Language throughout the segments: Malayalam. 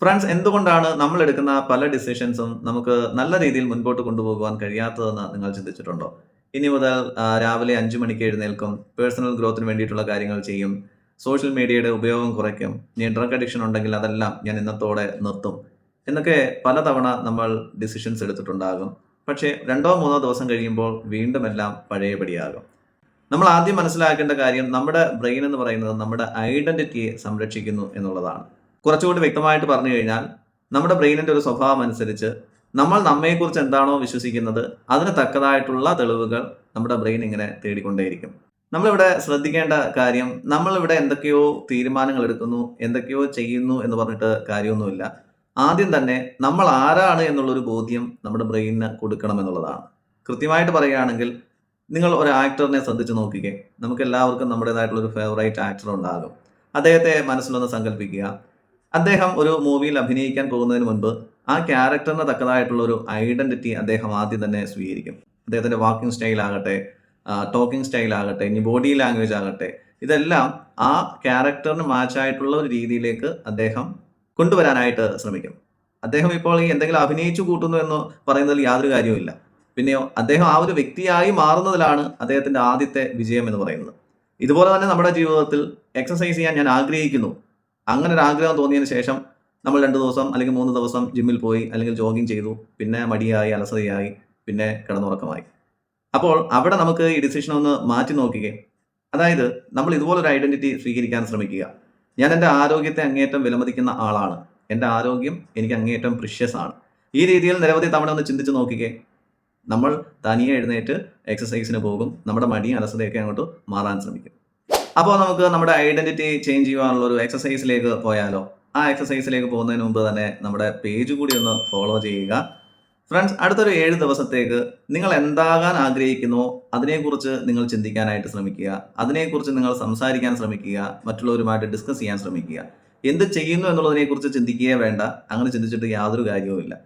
ഫ്രണ്ട്സ്, എന്തുകൊണ്ടാണ് നമ്മൾ എടുക്കുന്ന പല ഡിസിഷൻസും നമുക്ക് നല്ല രീതിയിൽ മുൻപോട്ട് കൊണ്ടുപോകുവാൻ കഴിയാത്തതെന്ന് നിങ്ങൾ ചിന്തിച്ചിട്ടുണ്ടോ? ഇനി മുതൽ രാവിലെ 5 മണിക്ക് എഴുന്നേൽക്കും, പേഴ്സണൽ ഗ്രോത്തിന് വേണ്ടിയിട്ടുള്ള കാര്യങ്ങൾ ചെയ്യും, സോഷ്യൽ മീഡിയയുടെ ഉപയോഗം കുറയ്ക്കും, ഇനി ഡ്രഗ് അഡിക്ഷൻ ഉണ്ടെങ്കിൽ അതെല്ലാം ഞാൻ ഇന്നത്തോടെ നിർത്തും എന്നൊക്കെ പലതവണ നമ്മൾ ഡിസിഷൻസ് എടുത്തിട്ടുണ്ടാകും. പക്ഷേ 2-3 ദിവസം കഴിയുമ്പോൾ വീണ്ടും എല്ലാം പഴയപടിയാകും. നമ്മൾ ആദ്യം മനസ്സിലാക്കേണ്ട കാര്യം, നമ്മുടെ ബ്രെയിൻ എന്ന് പറയുന്നത് നമ്മുടെ ഐഡന്റിറ്റിയെ സംരക്ഷിക്കുന്നു എന്നുള്ളതാണ്. കുറച്ചുകൂടി വ്യക്തമായിട്ട് പറഞ്ഞു കഴിഞ്ഞാൽ, നമ്മുടെ ബ്രെയിനിന്റെ ഒരു സ്വഭാവം അനുസരിച്ച് നമ്മൾ നമ്മെക്കുറിച്ച് എന്താണോ വിശ്വസിക്കുന്നത് അതിന് തക്കതായിട്ടുള്ള തെളിവുകൾ നമ്മുടെ ബ്രെയിൻ ഇങ്ങനെ തേടിക്കൊണ്ടേയിരിക്കും. നമ്മളിവിടെ ശ്രദ്ധിക്കേണ്ട കാര്യം, നമ്മളിവിടെ എന്തൊക്കെയോ തീരുമാനങ്ങൾ എടുക്കുന്നു, എന്തൊക്കെയോ ചെയ്യുന്നു എന്ന് പറഞ്ഞിട്ട് കാര്യമൊന്നുമില്ല. ആദ്യം തന്നെ നമ്മൾ ആരാണ് എന്നുള്ളൊരു ബോധ്യം നമ്മുടെ ബ്രെയിനിന് കൊടുക്കണം എന്നുള്ളതാണ്. കൃത്യമായിട്ട് പറയുകയാണെങ്കിൽ, നിങ്ങൾ ഒരു ആക്ടറിനെ ശ്രദ്ധിച്ച് നോക്കിക്കേ. നമുക്ക് എല്ലാവർക്കും നമ്മുടേതായിട്ടുള്ള ഒരു ഫേവറേറ്റ് ആക്ടർ ഉണ്ടാകും. അദ്ദേഹത്തെ മനസ്സിലൊന്ന് സങ്കല്പിക്കുക. അദ്ദേഹം ഒരു മൂവിയിൽ അഭിനയിക്കാൻ പോകുന്നതിന് മുൻപ് ആ ക്യാരക്ടറിന് തക്കതായിട്ടുള്ള ഒരു ഐഡന്റിറ്റി അദ്ദേഹം ആദ്യം തന്നെ സ്വീകരിക്കും. അദ്ദേഹത്തിന്റെ വാക്കിംഗ് സ്റ്റൈൽ ആകട്ടെ, ടോക്കിംഗ് സ്റ്റൈൽ ആകട്ടെ, ഇനി ബോഡി ലാംഗ്വേജ് ആകട്ടെ, ഇതെല്ലാം ആ ക്യാരക്ടറിന് മാച്ചായിട്ടുള്ള ഒരു രീതിയിലേക്ക് അദ്ദേഹം കൊണ്ടുവരാനായിട്ട് ശ്രമിക്കും. അദ്ദേഹം ഇപ്പോൾ ഈ എന്തെങ്കിലും അഭിനയിച്ചു കൂട്ടുന്നു എന്ന് പറയുന്നതിൽ യാതൊരു കാര്യവുമില്ല. പിന്നെയോ അദ്ദേഹം ആ ഒരു വ്യക്തിയായി മാറുന്നതിലാണ് അദ്ദേഹത്തിന്റെ ആദ്യത്തെ വിജയം എന്ന് പറയുന്നത്. ഇതുപോലെ തന്നെ നമ്മുടെ ജീവിതത്തിൽ എക്സസൈസ് ചെയ്യാൻ ഞാൻ ആഗ്രഹിക്കുന്നു, അങ്ങനെ ഒരു ആഗ്രഹം തോന്നിയതിന് ശേഷം നമ്മൾ 2 ദിവസം അല്ലെങ്കിൽ 3 ദിവസം ജിമ്മിൽ പോയി അല്ലെങ്കിൽ ജോഗിങ് ചെയ്തു, പിന്നെ മടിയായി, അലസതയായി, പിന്നെ കിടന്നുറക്കമായി. അപ്പോൾ അവിടെ നമുക്ക് ഈ ഡിസിഷൻ ഒന്ന് മാറ്റി നോക്കിക്കേ. അതായത്, നമ്മൾ ഇതുപോലൊരു ഐഡന്റിറ്റി സ്വീകരിക്കാൻ ശ്രമിക്കുക. ഞാൻ എൻ്റെ ആരോഗ്യത്തെ അങ്ങേയറ്റം വിലമതിക്കുന്ന ആളാണ്, എൻ്റെ ആരോഗ്യം എനിക്ക് അങ്ങേയറ്റം പ്രിഷ്യസ് ആണ്. ഈ രീതിയിൽ നിരവധി തവണ ഒന്ന് ചിന്തിച്ച് നോക്കിക്കേ. നമ്മൾ തനിയെ എഴുന്നേറ്റ് എക്സസൈസിന് പോകും, നമ്മുടെ മടിയും അലസതയൊക്കെ അങ്ങോട്ട് മാറാൻ ശ്രമിക്കും. അപ്പോൾ നമുക്ക് നമ്മുടെ ഐഡന്റിറ്റി ചേഞ്ച് ചെയ്യുവാനുള്ള ഒരു എക്സസൈസിലേക്ക് പോയാലോ? ആ എക്സസൈസിലേക്ക് പോകുന്നതിന് മുമ്പ് തന്നെ നമ്മുടെ പേജ് കൂടി ഒന്ന് ഫോളോ ചെയ്യുക. ഫ്രണ്ട്സ്, അടുത്തൊരു 7 ദിവസത്തേക്ക് നിങ്ങൾ എന്താകാൻ ആഗ്രഹിക്കുന്നോ അതിനെക്കുറിച്ച് നിങ്ങൾ ചിന്തിക്കാനായിട്ട് ശ്രമിക്കുക. അതിനെക്കുറിച്ച് നിങ്ങൾ സംസാരിക്കാൻ ശ്രമിക്കുക, മറ്റുള്ളവരുമായിട്ട് ഡിസ്കസ് ചെയ്യാൻ ശ്രമിക്കുക. എന്ത് ചെയ്യുന്നു എന്നുള്ളതിനെക്കുറിച്ച് ചിന്തിക്കുകയേ വേണ്ട. അങ്ങനെ ചിന്തിച്ചിട്ട് യാതൊരു കാര്യവുമില്ല.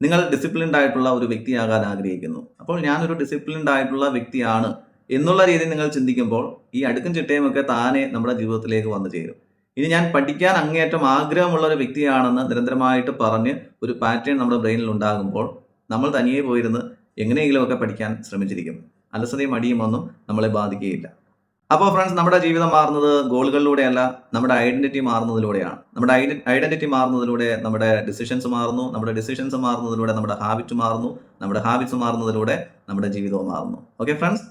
നിങ്ങൾ ഡിസിപ്ലിൻഡ് ആയിട്ടുള്ള ഒരു വ്യക്തിയാകാൻ ആഗ്രഹിക്കുന്നു. അപ്പോൾ ഞാനൊരു ഡിസിപ്ലിൻഡ് ആയിട്ടുള്ള വ്യക്തിയാണ് എന്നുള്ള രീതിയിൽ നിങ്ങൾ ചിന്തിക്കുമ്പോൾ ഈ അടുക്കും ചിട്ടയും ഒക്കെ താനെ നമ്മുടെ ജീവിതത്തിലേക്ക് വന്നു ചേരും. ഇനി ഞാൻ പഠിക്കാൻ അങ്ങേയറ്റം ആഗ്രഹമുള്ള ഒരു വ്യക്തിയാണെന്ന് നിരന്തരമായിട്ട് പറഞ്ഞ് ഒരു പാറ്റേൺ നമ്മുടെ ബ്രെയിനിൽ ഉണ്ടാകുമ്പോൾ നമ്മൾ തനിയെ പോയിരുന്ന് എങ്ങനെയെങ്കിലുമൊക്കെ പഠിക്കാൻ ശ്രമിച്ചിരിക്കും. അലസതയും മടിയും ഒന്നും നമ്മളെ ബാധിക്കുകയില്ല. അപ്പോൾ ഫ്രണ്ട്സ്, നമ്മുടെ ജീവിതം മാറുന്നത് ഗോളുകളിലൂടെയല്ല, നമ്മുടെ ഐഡന്റിറ്റി മാറുന്നതിലൂടെയാണ്. നമ്മുടെ ഐഡന്റിറ്റി മാറുന്നതിലൂടെ നമ്മുടെ ഡിസിഷൻസ് മാറുന്നു, നമ്മുടെ ഡിസിഷൻസ് മാറുന്നതിലൂടെ നമ്മുടെ ഹാബിറ്റ് മാറുന്നു, നമ്മുടെ ഹാബിറ്റ്സ് മാറുന്നതിലൂടെ നമ്മുടെ ജീവിതവും മാറുന്നു. Okay friends.